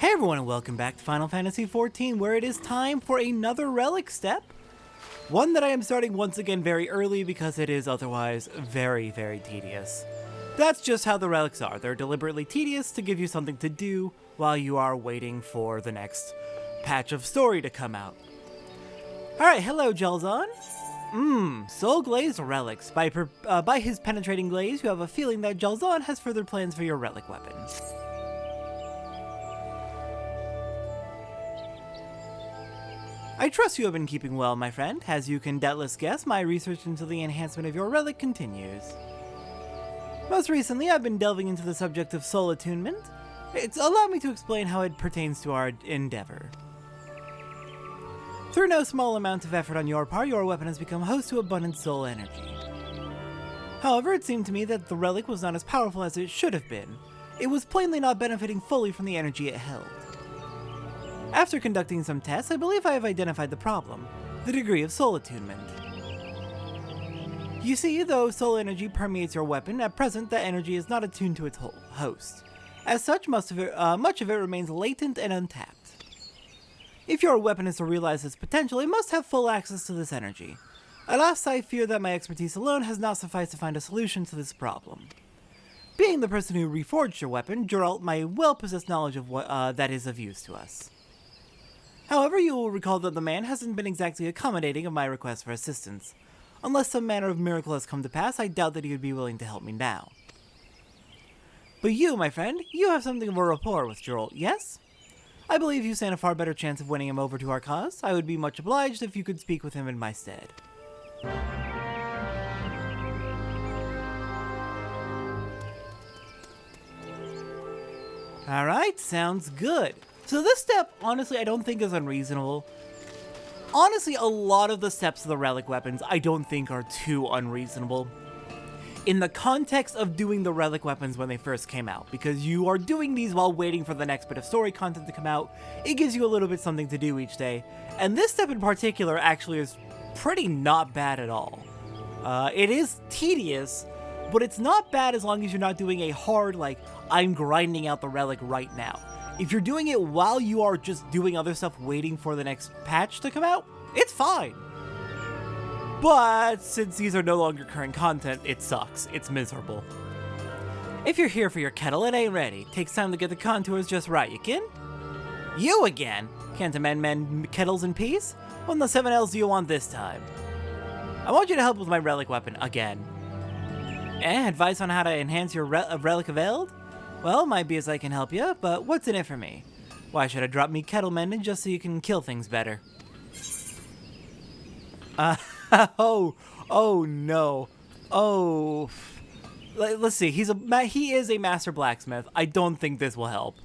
Hey everyone and welcome back to Final Fantasy XIV, where it is time for another Relic step. One that I am starting once again very early because it is otherwise very, very tedious. That's just how the Relics are. They're deliberately tedious to give you something to do while you are waiting for the next patch of story to come out. Alright, hello Jelzon. Soulglazed Relics. By his penetrating glaze, you have a feeling that Jelzon has further plans for your Relic weapon. I trust you have been keeping well, my friend. As you can doubtless guess, my research into the enhancement of your relic continues. Most recently, I've been delving into the subject of soul attunement. Allow me to explain how it pertains to our endeavor. Through no small amount of effort on your part, your weapon has become host to abundant soul energy. However, it seemed to me that the relic was not as powerful as it should have been. It was plainly not benefiting fully from the energy it held. After conducting some tests, I believe I have identified the problem, the degree of soul attunement. You see, though soul energy permeates your weapon, at present that energy is not attuned to its host. As such, much of it remains latent and untapped. If your weapon is to realize its potential, it must have full access to this energy. Alas, I fear that my expertise alone has not sufficed to find a solution to this problem. Being the person who reforged your weapon, Geralt, my well-possessed knowledge of what that is of use to us. However, you will recall that the man hasn't been exactly accommodating of my request for assistance. Unless some manner of miracle has come to pass, I doubt that he would be willing to help me now. But you, my friend, you have something of a rapport with Geralt, yes? I believe you stand a far better chance of winning him over to our cause. I would be much obliged if you could speak with him in my stead. Alright, sounds good. So this step, honestly, I don't think is unreasonable. Honestly, a lot of the steps of the relic weapons I don't think are too unreasonable. In the context of doing the relic weapons when they first came out, because you are doing these while waiting for the next bit of story content to come out, it gives you a little bit something to do each day. And this step in particular actually is pretty not bad at all. It is tedious, but it's not bad as long as you're not doing a hard, like, I'm grinding out the relic right now. If you're doing it while you are just doing other stuff waiting for the next patch to come out, it's fine. But since these are no longer current content, it sucks. It's miserable. If you're here for your kettle, it ain't ready. Takes time to get the contours just right, you kin? You again? Can't a man mend kettles in peace? What in the 7 Ls do you want this time? I want you to help with my relic weapon again. Advice on how to enhance your relic availed? Well, might be as I can help you, but what's in it for me? Why should I drop me kettle mending just so you can kill things better? Oh no. Oh. Let's see, he is a master blacksmith. I don't think this will help.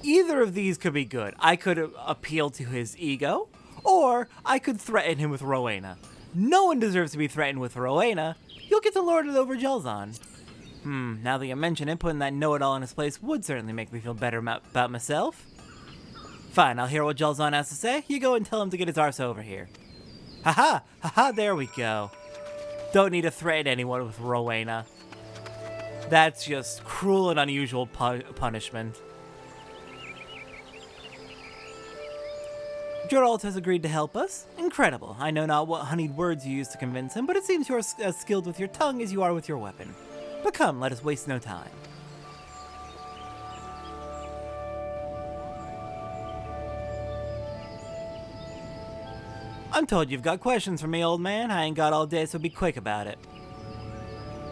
Either of these could be good. I could appeal to his ego, or I could threaten him with Rowena. No one deserves to be threatened with Rowena. You'll get to lord it over Jelzon. Now that you mention it, putting that know-it-all in his place would certainly make me feel better about myself. Fine, I'll hear what Jelzon has to say. You go and tell him to get his arse over here. Haha, there we go. Don't need to threaten anyone with Rowena. That's just cruel and unusual punishment. Geralt has agreed to help us. Incredible. I know not what honeyed words you used to convince him, but it seems you are as skilled with your tongue as you are with your weapon. But come, let us waste no time. I'm told you've got questions for me, old man. I ain't got all day, so be quick about it.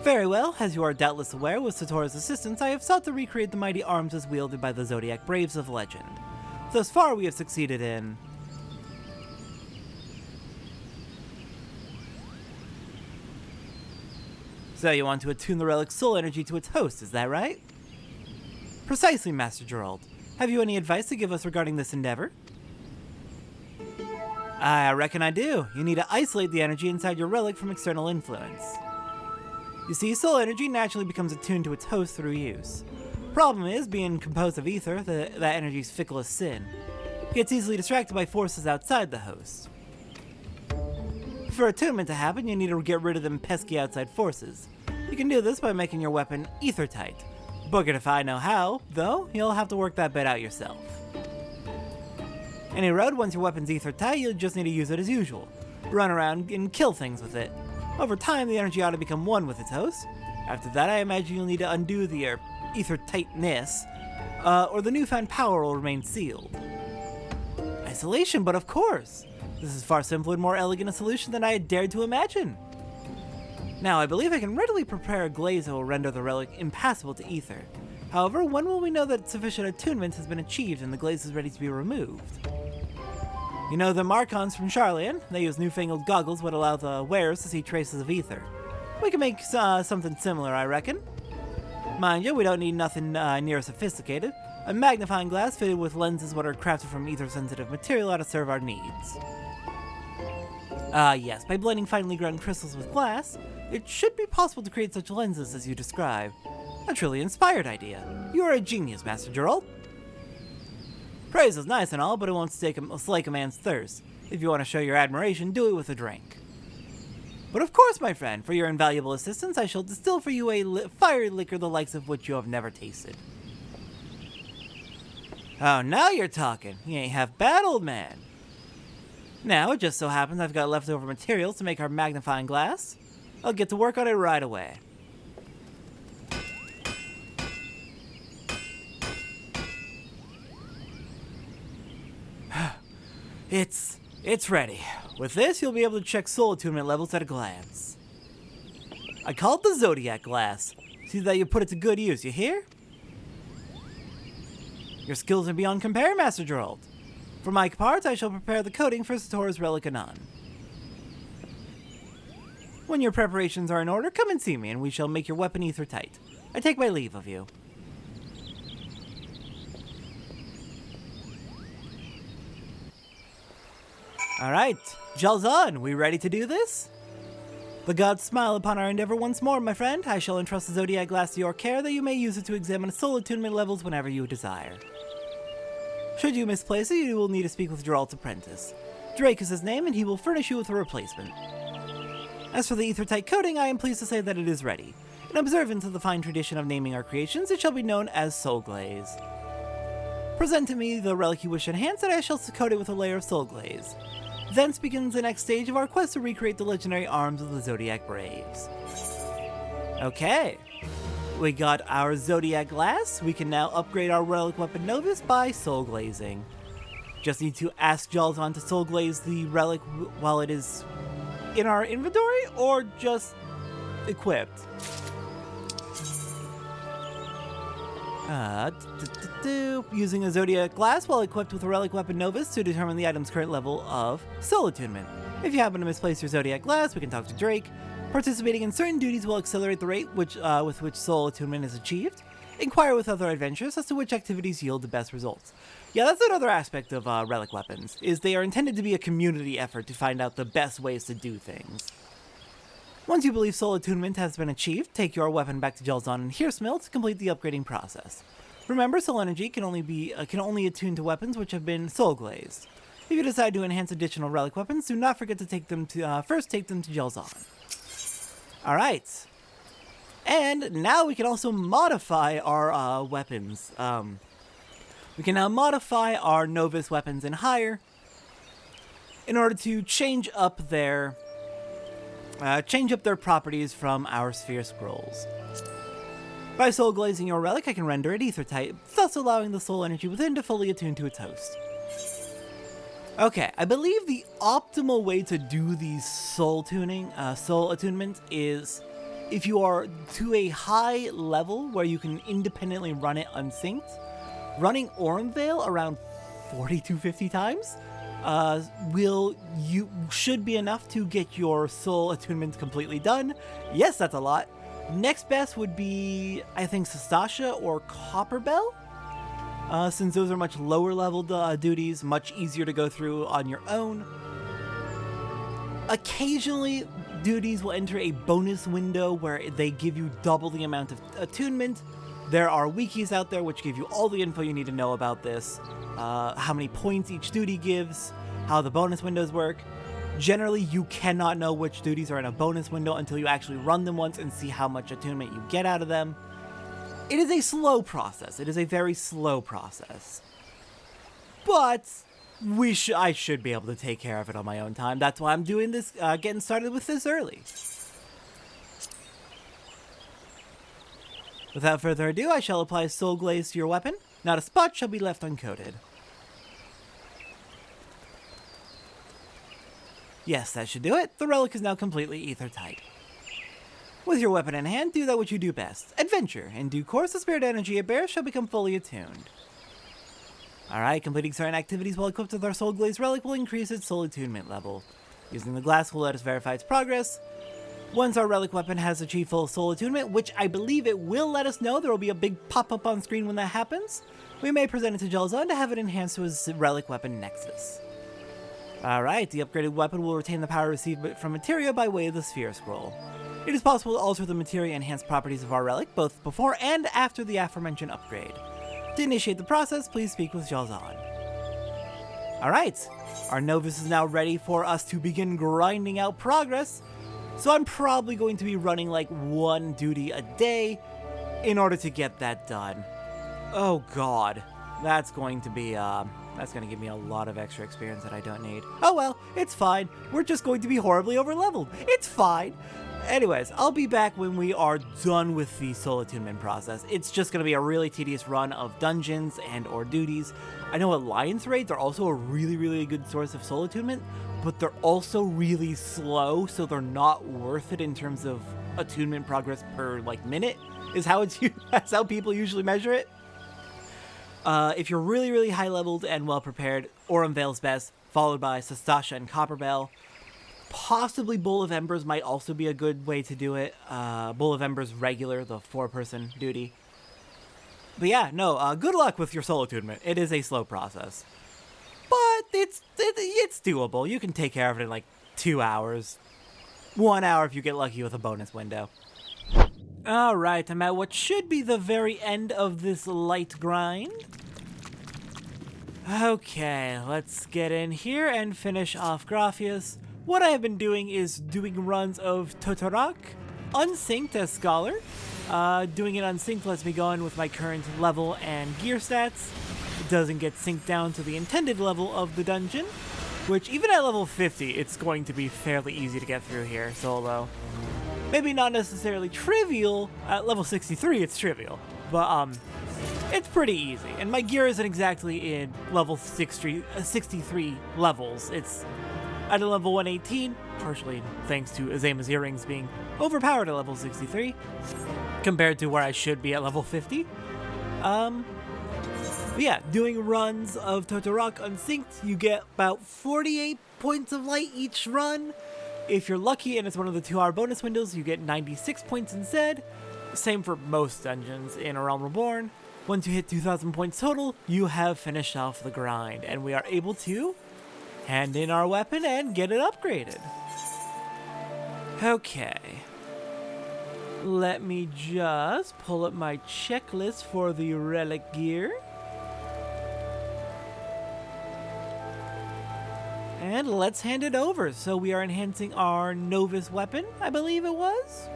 Very well. As you are doubtless aware, with Satora's assistance, I have sought to recreate the mighty arms as wielded by the Zodiac Braves of legend. Thus far, we have succeeded in... So you want to attune the relic's soul energy to its host, is that right? Precisely, Master Geralt. Have you any advice to give us regarding this endeavor? I reckon I do. You need to isolate the energy inside your relic from external influence. You see, soul energy naturally becomes attuned to its host through use. Problem is, being composed of ether, that energy is fickle as sin. It gets easily distracted by forces outside the host. For attunement to happen, you need to get rid of them pesky outside forces. You can do this by making your weapon ether-tight. Book it if I know how, though you'll have to work that bit out yourself. Any road, once your weapon's ether tight, you'll just need to use it as usual. Run around and kill things with it. Over time, the energy ought to become one with its host. After that, I imagine you'll need to undo the ether tightness, or the newfound power will remain sealed. Isolation, but of course! This is far simpler and more elegant a solution than I had dared to imagine. Now, I believe I can readily prepare a glaze that will render the relic impassable to ether. However, when will we know that sufficient attunement has been achieved and the glaze is ready to be removed? You know the Archons from Charlian? They use newfangled goggles that allow the wearers to see traces of ether. We can make something similar, I reckon. Mind you, we don't need nothing near sophisticated. A magnifying glass fitted with lenses that are crafted from ether-sensitive material ought to serve our needs. Yes, by blending finely ground crystals with glass, it should be possible to create such lenses as you describe. A truly inspired idea. You are a genius, Master Geralt. Praise is nice and all, but it won't slake a man's thirst. If you want to show your admiration, do it with a drink. But of course, my friend, for your invaluable assistance, I shall distill for you a fiery liquor the likes of which you have never tasted. Oh, now you're talking. You ain't half bad, old man. Now, it just so happens I've got leftover materials to make our magnifying glass. I'll get to work on it right away. It's ready. With this, you'll be able to check soul attunement levels at a glance. I call it the Zodiac Glass. See that you put it to good use, you hear? Your skills are beyond compare, Master Geralt. For my part, I shall prepare the coating for Sator's Relic anon. When your preparations are in order, come and see me, and we shall make your weapon ether tight. I take my leave of you. Alright, Jalzan, we ready to do this? The gods smile upon our endeavor once more, my friend. I shall entrust the Zodiac Glass to your care, that you may use it to examine soul attunement levels whenever you desire. Should you misplace it, you will need to speak with Geralt's apprentice. Drake is his name, and he will furnish you with a replacement. As for the ether-tight coating, I am pleased to say that it is ready. In observance of the fine tradition of naming our creations, it shall be known as Soulglazed. Present to me the relic you wish to enhance, and I shall coat it with a layer of Soulglaze. Thence begins the next stage of our quest to recreate the legendary arms of the Zodiac Braves. Okay, we got our Zodiac Glass. We can now upgrade our Relic Weapon Novus by Soulglazing. Just need to ask Jalzan to Soulglaze the Relic while it is in our inventory, or just equipped. Using a Zodiac Glass while equipped with a Relic Weapon Novus to determine the item's current level of Soul Attunement. If you happen to misplace your Zodiac Glass, we can talk to Drake. Participating in certain duties will accelerate the rate with which Soul Attunement is achieved. Inquire with other adventurers as to which activities yield the best results. Yeah, that's another aspect of Relic Weapons, is they are intended to be a community effort to find out the best ways to do things. Once you believe Soul Attunement has been achieved, take your weapon back to Jalzan and Hearsmill to complete the upgrading process. Remember, Soul Energy can only attune to weapons which have been Soulglazed. If you decide to enhance additional Relic Weapons, do not forget to take them to first take them to Jalzan. Alright. And now we can also modify our weapons. We can now modify our Novus weapons in higher in order to change up their properties from our Sphere Scrolls. By soul glazing your relic, I can render it ether type, thus allowing the soul energy within to fully attune to its host. Okay, I believe the optimal way to do these soul attunement is if you are to a high level where you can independently run it unsynced. Running Ormvale around 40 to 50 times should be enough to get your soul attunement completely done. Yes, that's a lot. Next best would be, I think, Sastasha or Copperbell, since those are much lower level duties, much easier to go through on your own. Occasionally, duties will enter a bonus window where they give you double the amount of attunement. There are wikis out there which give you all the info you need to know about this, how many points each duty gives, how the bonus windows work. Generally, you cannot know which duties are in a bonus window until you actually run them once and see how much attunement you get out of them. It is a slow process. It is a very slow process. But I should be able to take care of it on my own time. That's why I'm doing this, getting started with this early. Without further ado, I shall apply Soulglaze to your weapon. Not a spot shall be left uncoated. Yes, that should do it. The relic is now completely ether-tight. With your weapon in hand, do that which you do best. Adventure. In due course, the spirit energy it bears shall become fully attuned. Alright, completing certain activities while equipped with our Soulglazed Relic will increase its soul attunement level. Using the glass will let us verify its progress. Once our relic weapon has achieved full soul attunement, which I believe it will let us know, there will be a big pop-up on screen when that happens, we may present it to Jalzahn to have it enhanced to his relic weapon Nexus. Alright, the upgraded weapon will retain the power received from materia by way of the sphere scroll. It is possible to alter the materia enhanced properties of our relic, both before and after the aforementioned upgrade. To initiate the process, please speak with Jalzahn. Alright, our Novus is now ready for us to begin grinding out progress, so I'm probably going to be running like one duty a day in order to get that done. Oh god, that's going to give me a lot of extra experience that I don't need. Oh well, it's fine. We're just going to be horribly overleveled. It's fine. Anyways, I'll be back when we are done with the soul attunement process. It's just going to be a really tedious run of dungeons and or duties. I know alliance raids are also a really good source of soul attunement, but they're also really slow, so they're not worth it in terms of attunement progress per like minute, is how that's how people usually measure it. If you're really high leveled and well prepared, Aurum Vale's best, followed by Sastasha and Copperbell. Possibly Bowl of Embers might also be a good way to do it. Bowl of Embers regular, the 4-person duty. But yeah, no, good luck with your soul attunement. It is a slow process. But it's doable. You can take care of it in like 2 hours. 1 hour if you get lucky with a bonus window. Alright, I'm at what should be the very end of this light grind. Okay, let's get in here and finish off Graphius. What I have been doing is doing runs of Totorak, unsynced as Scholar. Doing it unsynced lets me go in with my current level and gear stats. It doesn't get synced down to the intended level of the dungeon, which even at level 50, it's going to be fairly easy to get through here solo. Maybe not necessarily trivial. At level 63, it's trivial, but it's pretty easy. And my gear isn't exactly in level 63 levels. It's at a level 118, partially thanks to Azema's earrings being overpowered at level 63, compared to where I should be at level 50. But yeah, doing runs of Totorak unsynced, you get about 48 points of light each run. If you're lucky and it's one of the 2-hour bonus windows, you get 96 points instead. Same for most dungeons in A Realm Reborn. Once you hit 2,000 points total, you have finished off the grind, and we are able to hand in our weapon and get it upgraded. Okay. Let me just pull up my checklist for the relic gear. And let's hand it over. So we are enhancing our Novus weapon, I believe it was.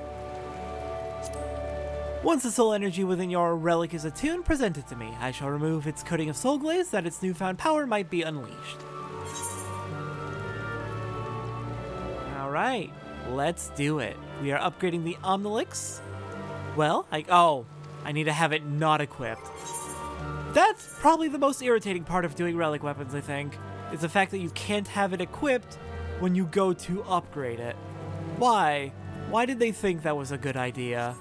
Once the soul energy within your relic is attuned, present it to me. I shall remove its coating of Soulglaze that its newfound power might be unleashed. Alright, let's do it. We are upgrading the Omnilix. Well, I need to have it not equipped. That's probably the most irritating part of doing relic weapons, I think, is the fact that you can't have it equipped when you go to upgrade it. Why? Why did they think that was a good idea?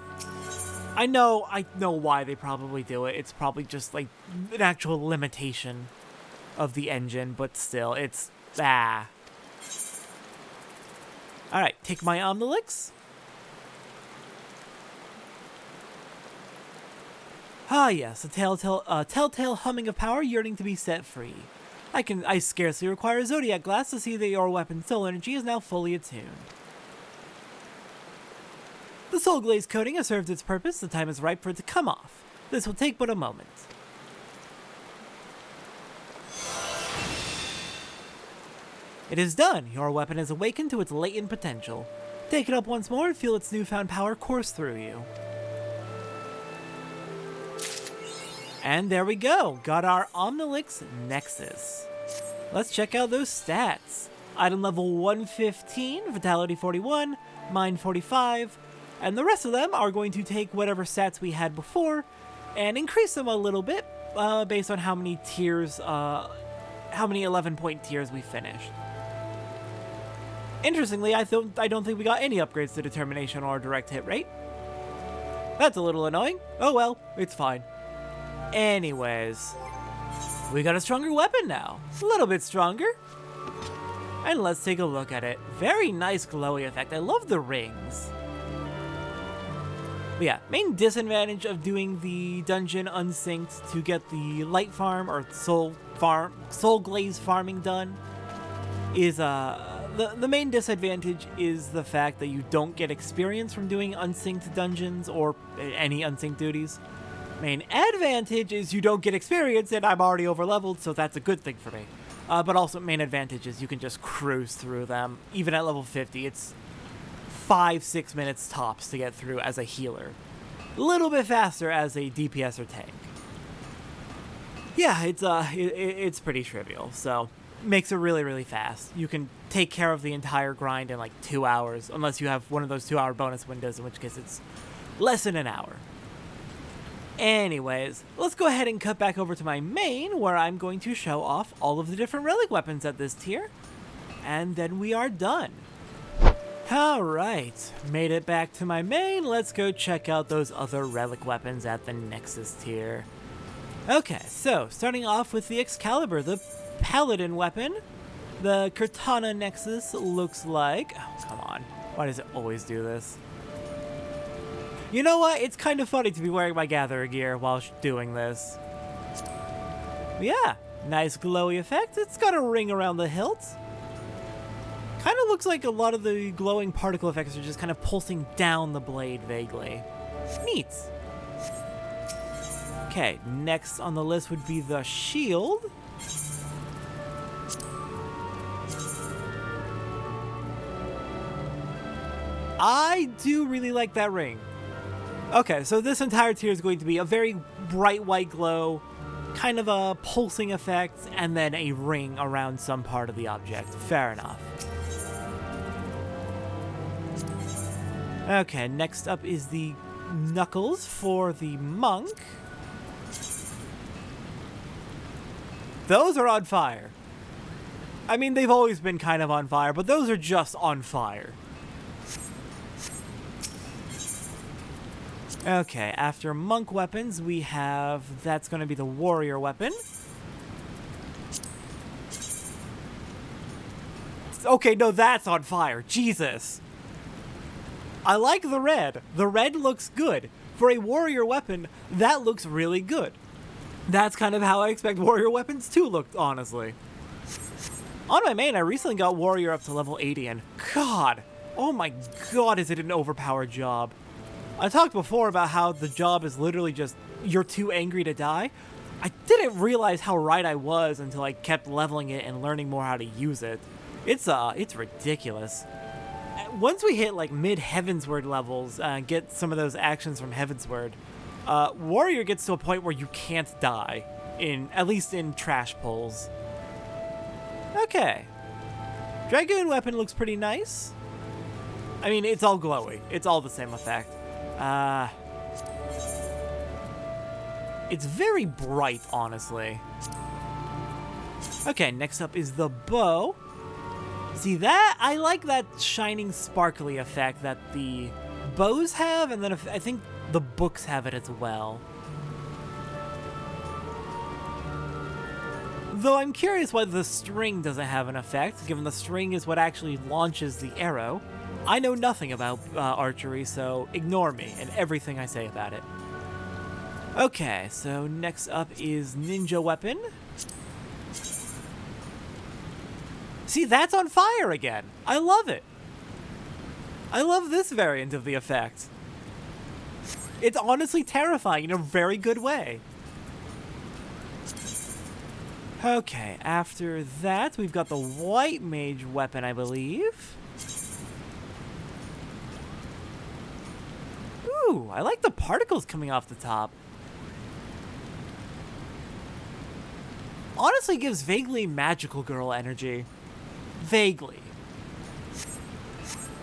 I know why they probably do it. It's probably just like an actual limitation of the engine, but still, it's Alright, take my Omnilix. Ah yes, a telltale humming of power yearning to be set free. I scarcely require a Zodiac glass to see that your weapon's soul energy is now fully attuned. The Soulglazed coating has served its purpose. The time is ripe for it to come off. This will take but a moment. It is done. Your weapon has awakened to its latent potential. Take it up once more and feel its newfound power course through you. And there we go, got our Omnilix Nexus. Let's check out those stats. Item level 115, Vitality 41, Mind 45, and the rest of them are going to take whatever stats we had before and increase them a little bit based on how many tiers, how many 11-point tiers we finished. Interestingly, I don't think we got any upgrades to Determination or Direct Hit Rate. That's a little annoying. Oh well, it's fine. Anyways, we got a stronger weapon now. A little bit stronger. And let's take a look at it. Very nice glowy effect. I love the rings. But yeah, main disadvantage of doing the dungeon unsynced to get the light farm or Soulglazed farming done is the main disadvantage is the fact that you don't get experience from doing unsynced dungeons or any unsynced duties. Main advantage is you don't get experience, and I'm already overleveled, so that's a good thing for me. But also main advantage is you can just cruise through them. Even at level 50, it's 5-6 minutes tops to get through as a healer. A little bit faster as a DPS or tank. Yeah, it's pretty trivial, so makes it really, really fast. You can take care of the entire grind in like 2 hours, unless you have one of those 2-hour bonus windows, in which case it's less than an hour. Anyways, let's go ahead and cut back over to my main, where I'm going to show off all of the different relic weapons at this tier, and then we are done. Alright, made it back to my main. Let's go check out those other relic weapons at the Nexus tier. Okay, so starting off with the Excalibur, the Paladin weapon. The Katana Nexus looks like... Oh, come on. Why does it always do this? You know what? It's kind of funny to be wearing my Gatherer gear while doing this. But yeah, nice glowy effect. It's got a ring around the hilt. Kind of looks like a lot of the glowing particle effects are just kind of pulsing down the blade vaguely. Neat. Okay, next on the list would be the shield. I do really like that ring. Okay, so this entire tier is going to be a very bright white glow, kind of a pulsing effect, and then a ring around some part of the object. Fair enough. Okay, next up is the knuckles for the monk. Those are on fire. I mean, they've always been kind of on fire, but those are just on fire. Okay, after monk weapons, we have... That's going to be the warrior weapon. Okay, no, that's on fire. Jesus. I like the red. The red looks good. For a warrior weapon, that looks really good. That's kind of how I expect warrior weapons to look, honestly. On my main, I recently got warrior up to level 80, and God, oh my God, is it an overpowered job. I talked before about how the job is literally just, you're too angry to die. I didn't realize how right I was until I kept leveling it and learning more how to use it. It's ridiculous. Once we hit like mid-Heavensward levels, get some of those actions from Heavensward, Warrior gets to a point where you can't die, at least in trash pulls. Okay. Dragoon weapon looks pretty nice. I mean, it's all glowy. It's all the same effect. It's very bright, honestly. Okay, next up is the bow. See that? I like that shining sparkly effect that the bows have, and then I think the books have it as well. Though I'm curious why the string doesn't have an effect, given the string is what actually launches the arrow. I know nothing about archery, so ignore me and everything I say about it. Okay, so next up is ninja weapon. See, that's on fire again. I love it. I love this variant of the effect. It's honestly terrifying in a very good way. Okay, after that, we've got the white mage weapon, I believe. Ooh, I like the particles coming off the top. honestly gives vaguely magical girl energy. Vaguely.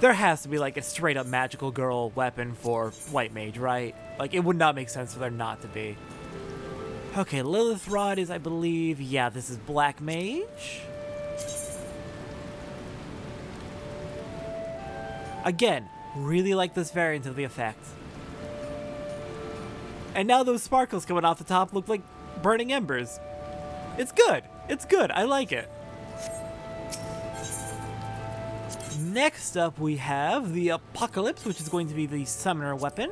There has to be like a straight up magical girl weapon for White Mage, right? Like, it would not make sense for there not to be. Okay, Lilith Rod is, I believe, yeah, this is Black Mage. Again, really like this variant of the effect. And now those sparkles coming off the top look like burning embers. It's good. It's good. I like it. Next up, we have the Apocalypse, which is going to be the summoner weapon.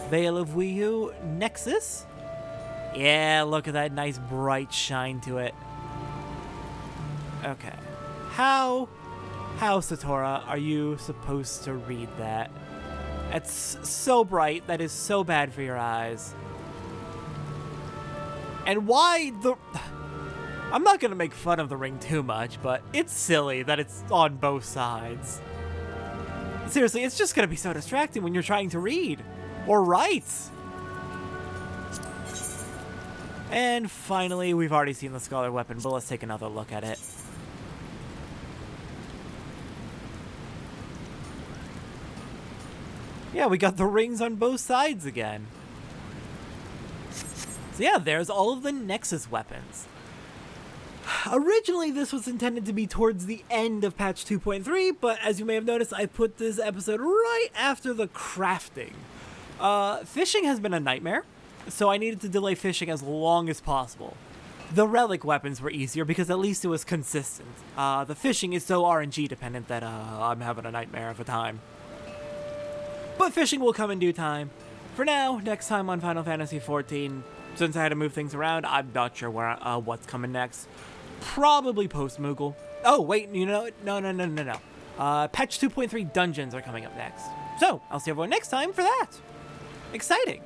Veil of Wiyu, Nexus. Yeah, look at that nice bright shine to it. Okay. How, Satora, are you supposed to read that? It's so bright, that is so bad for your eyes. And why the... I'm not gonna make fun of the ring too much, but it's silly that it's on both sides. Seriously, it's just gonna be so distracting when you're trying to read. Or write. And finally, we've already seen the Scholar weapon, but let's take another look at it. Yeah, we got the rings on both sides again. So yeah, there's all of the Nexus weapons. Originally, this was intended to be towards the end of patch 2.3, but as you may have noticed, I put this episode right after the crafting. Fishing has been a nightmare, so I needed to delay fishing as long as possible. The Relic weapons were easier because at least it was consistent. The fishing is so RNG dependent that I'm having a nightmare of a time. But fishing will come in due time. For now, next time on Final Fantasy XIV, since I had to move things around, I'm not sure where what's coming next. Probably post-Moogle. Oh, wait, you know, no. Patch 2.3 dungeons are coming up next. So, I'll see everyone next time for that. Exciting.